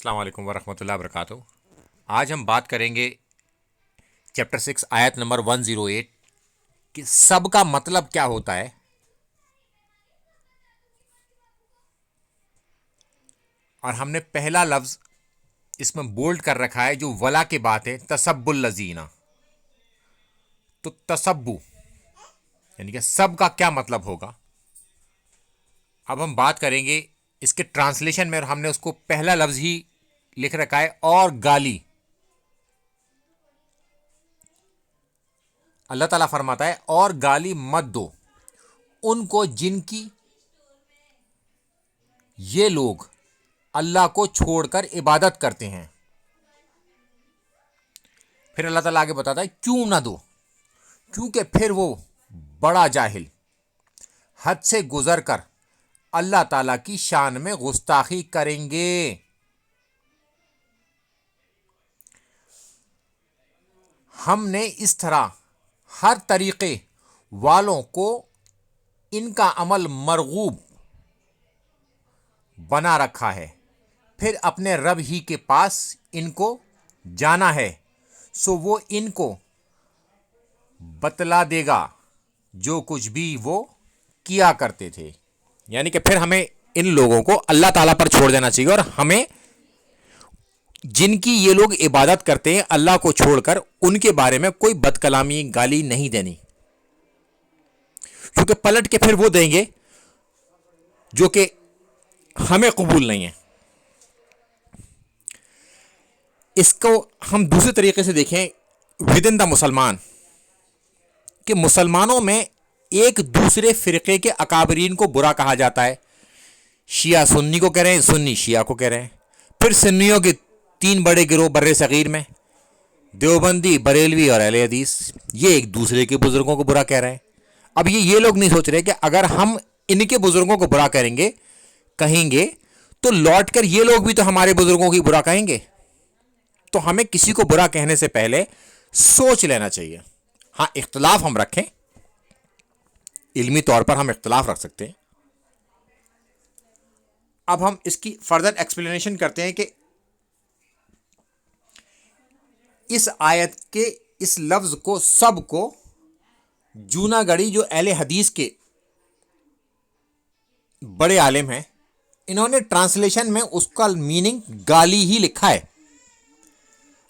अस्सलाम वालेकुम वरहमतुल्लाहि वबरकातुहू। आज हम बात करेंगे चैप्टर 6 आयत नंबर 108 कि सब का मतलब क्या होता है। और हमने पहला लफ्ज़ इसमें बोल्ड कर रखा है जो वला के बात है, तसब्बुल लजीना। तो तसब्बु यानी कि सब का क्या मतलब होगा। अब हम बात करेंगे इसके ट्रांसलेशन में, और हमने उसको पहला लफ्ज़ ही लिख रखा है और गाली। अल्लाह ताला फरमाता है और गाली मत दो उनको जिनकी ये लोग अल्लाह को छोड़कर इबादत करते हैं। फिर अल्लाह ताला आगे बताता है क्यों ना दो, क्योंकि फिर वो बड़ा जाहिल हद से गुजर कर अल्लाह ताला की शान में गुस्ताखी करेंगे। हमने इस तरह हर तरीके वालों को इनका अमल मरगूब बना रखा है, फिर अपने रब ही के पास इनको जाना है, सो वो इनको बतला देगा जो कुछ भी वो किया करते थे। यानी कि फिर हमें इन लोगों को अल्लाह ताला पर छोड़ देना चाहिए और हमें जिनकी ये लोग इबादत करते हैं अल्लाह को छोड़कर उनके बारे में कोई बदकलामी गाली नहीं देनी, क्योंकि पलट के फिर वो देंगे जो कि हमें कबूल नहीं है। इसको हम दूसरे तरीके से देखें विद इन द मुसलमान, कि मुसलमानों में एक दूसरे फिरके के अकाबरीन को बुरा कहा जाता है। शिया सुन्नी को कह रहे हैं, सुन्नी शिया को कह रहे हैं। फिर सुन्नियों के तीन बड़े गिरोह बर्रे सगीर में, देवबंदी, बरेलवी और अहले हदीस, ये एक दूसरे के बुजुर्गों को बुरा कह रहे हैं। अब ये लोग नहीं सोच रहे कि अगर हम इनके बुजुर्गों को बुरा कहेंगे तो लौट कर ये लोग भी तो हमारे बुजुर्गों की बुरा कहेंगे। तो हमें किसी को बुरा कहने से पहले सोच लेना चाहिए। हाँ, इख्तलाफ हम रखें, इल्मी तौर पर हम इख्तलाफ रख सकते हैं। अब हम इसकी फर्दर एक्सप्लेनेशन करते हैं कि इस आयत के इस लफ्ज को, सब को, जूनागढ़ी जो अहले हदीस के बड़े आलिम हैं, इन्होंने ट्रांसलेशन में उसका मीनिंग गाली ही लिखा है।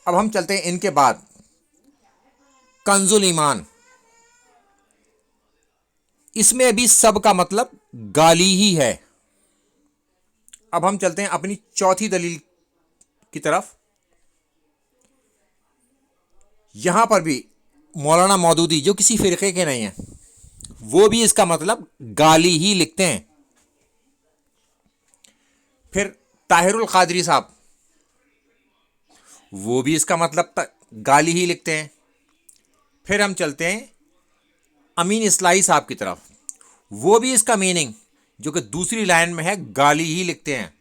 अब हम चलते हैं इनके बाद कंजुल ईमान, इसमें भी सब का मतलब गाली ही है। अब हम चलते हैं अपनी चौथी दलील की तरफ। यहां पर भी मौलाना मौदूदी जो किसी फिरके के नहीं है, वो भी इसका मतलब गाली ही लिखते हैं। फिर ताहिरुल कादरी साहब, वो भी इसका मतलब गाली ही लिखते हैं। फिर हम चलते हैं अमीन इस्लाही साहब की तरफ, वो भी इसका मीनिंग जो कि दूसरी लाइन में है गाली ही लिखते हैं।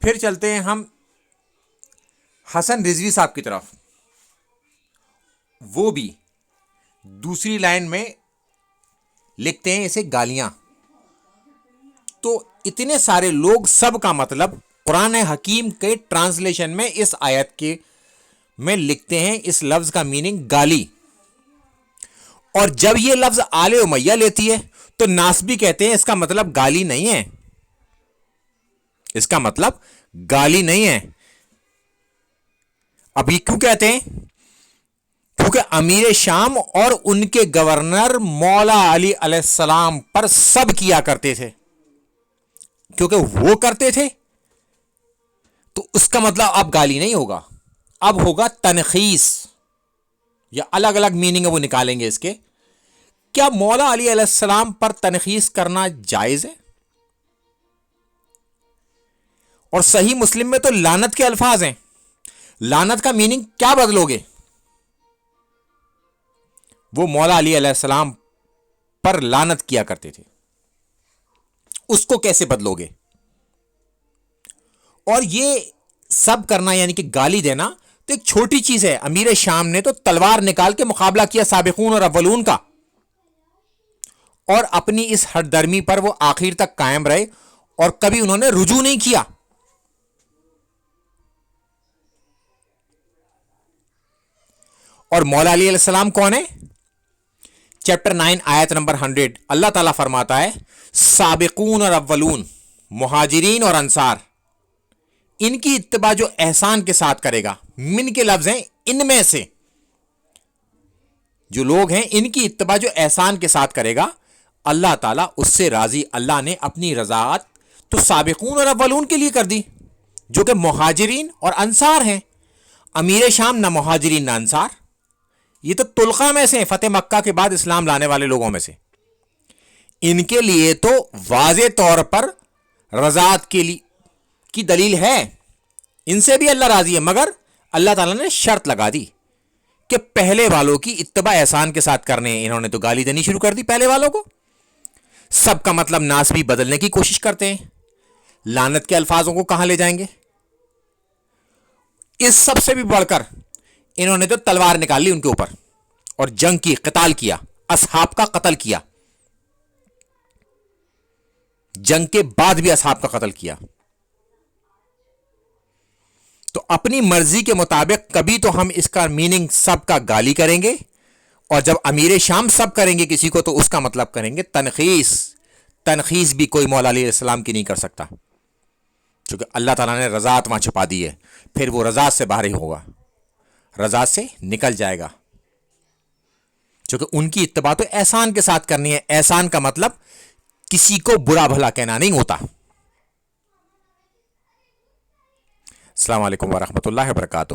फिर चलते हैं हम हसन रिजवी साहब की तरफ, वो भी दूसरी लाइन में लिखते हैं इसे गालियां। तो इतने सारे लोग सब का मतलब कुरान हकीम के ट्रांसलेशन में इस आयत के में लिखते हैं इस लफ्ज का मीनिंग गाली। और जब ये लफ्ज आले उमैया लेती है तो नासबी कहते हैं इसका मतलब गाली नहीं है, इसका मतलब गाली नहीं है। अभी क्यों कहते हैं? क्योंकि अमीर शाम और उनके गवर्नर मौला अली अलैहिस्सलाम पर सब किया करते थे, क्योंकि वो करते थे, तो उसका मतलब अब गाली नहीं होगा, अब होगा तनखीस, या अलग अलग मीनिंग है वो निकालेंगे इसके। क्या मौला अली अलैहिस्सलाम पर तनखीस करना जायज है? और सही मुस्लिम में तो लानत के अल्फाज हैं, लानत का मीनिंग क्या बदलोगे? वो मौला अली अलैहिस्सलाम पर लानत किया करते थे, उसको कैसे बदलोगे? और ये सब करना यानी कि गाली देना तो एक छोटी चीज है। अमीर शाम ने तो तलवार निकाल के मुकाबला किया साबिकून और अव्वलून का, और अपनी इस हरदर्मी पर वो आखिर तक कायम रहे और कभी उन्होंने रुजू नहीं किया। اور مولا علی علیہ السلام کون ہے؟ چیپٹر 9 آیت نمبر 100 اللہ تعالیٰ فرماتا ہے سابقون اور اولون، مہاجرین اور انصار، ان کی اتباع جو احسان کے ساتھ کرے گا، من کے لفظ ہیں ان میں سے جو لوگ ہیں ان کی اتباع جو احسان کے ساتھ کرے گا اللہ تعالیٰ اس سے راضی۔ اللہ نے اپنی رضاعت تو سابقون اور اولون کے لیے کر دی جو کہ مہاجرین اور انصار ہیں۔ امیر شام نہ مہاجرین نہ انصار، یہ تو طلقہ میں سے ہیں، فتح مکہ کے بعد اسلام لانے والے لوگوں میں سے۔ ان کے لیے تو واضح طور پر رضاعت کے لیے کی دلیل ہے، ان سے بھی اللہ راضی ہے، مگر اللہ تعالیٰ نے شرط لگا دی کہ پہلے والوں کی اتباع احسان کے ساتھ کرنے ہیں۔ انہوں نے تو گالی دینی شروع کر دی پہلے والوں کو، سب کا مطلب ناسبی بدلنے کی کوشش کرتے ہیں، لعنت کے الفاظوں کو کہاں لے جائیں گے۔ اس سب سے بھی بڑھ کر انہوں نے تو تلوار نکال لی ان کے اوپر اور جنگ کی، قتال کیا، اصحاب کا قتل کیا، جنگ کے بعد بھی اصحاب کا قتل کیا۔ تو اپنی مرضی کے مطابق کبھی تو ہم اس کا میننگ سب کا گالی کریں گے، اور جب امیر شام سب کریں گے کسی کو تو اس کا مطلب کریں گے تنخیص۔ تنخیص بھی کوئی مولا علیہ السلام کی نہیں کر سکتا، چونکہ اللہ تعالیٰ نے رضاعت وہاں چھپا دی ہے، پھر وہ رضاعت سے باہر ہی ہوگا، رضاعت سے نکل جائے گا، چونکہ ان کی اتباع تو احسان کے ساتھ کرنی ہے۔ احسان کا مطلب کسی کو برا بھلا کہنا نہیں ہوتا۔ السلام علیکم ورحمۃ اللہ وبرکاتہ۔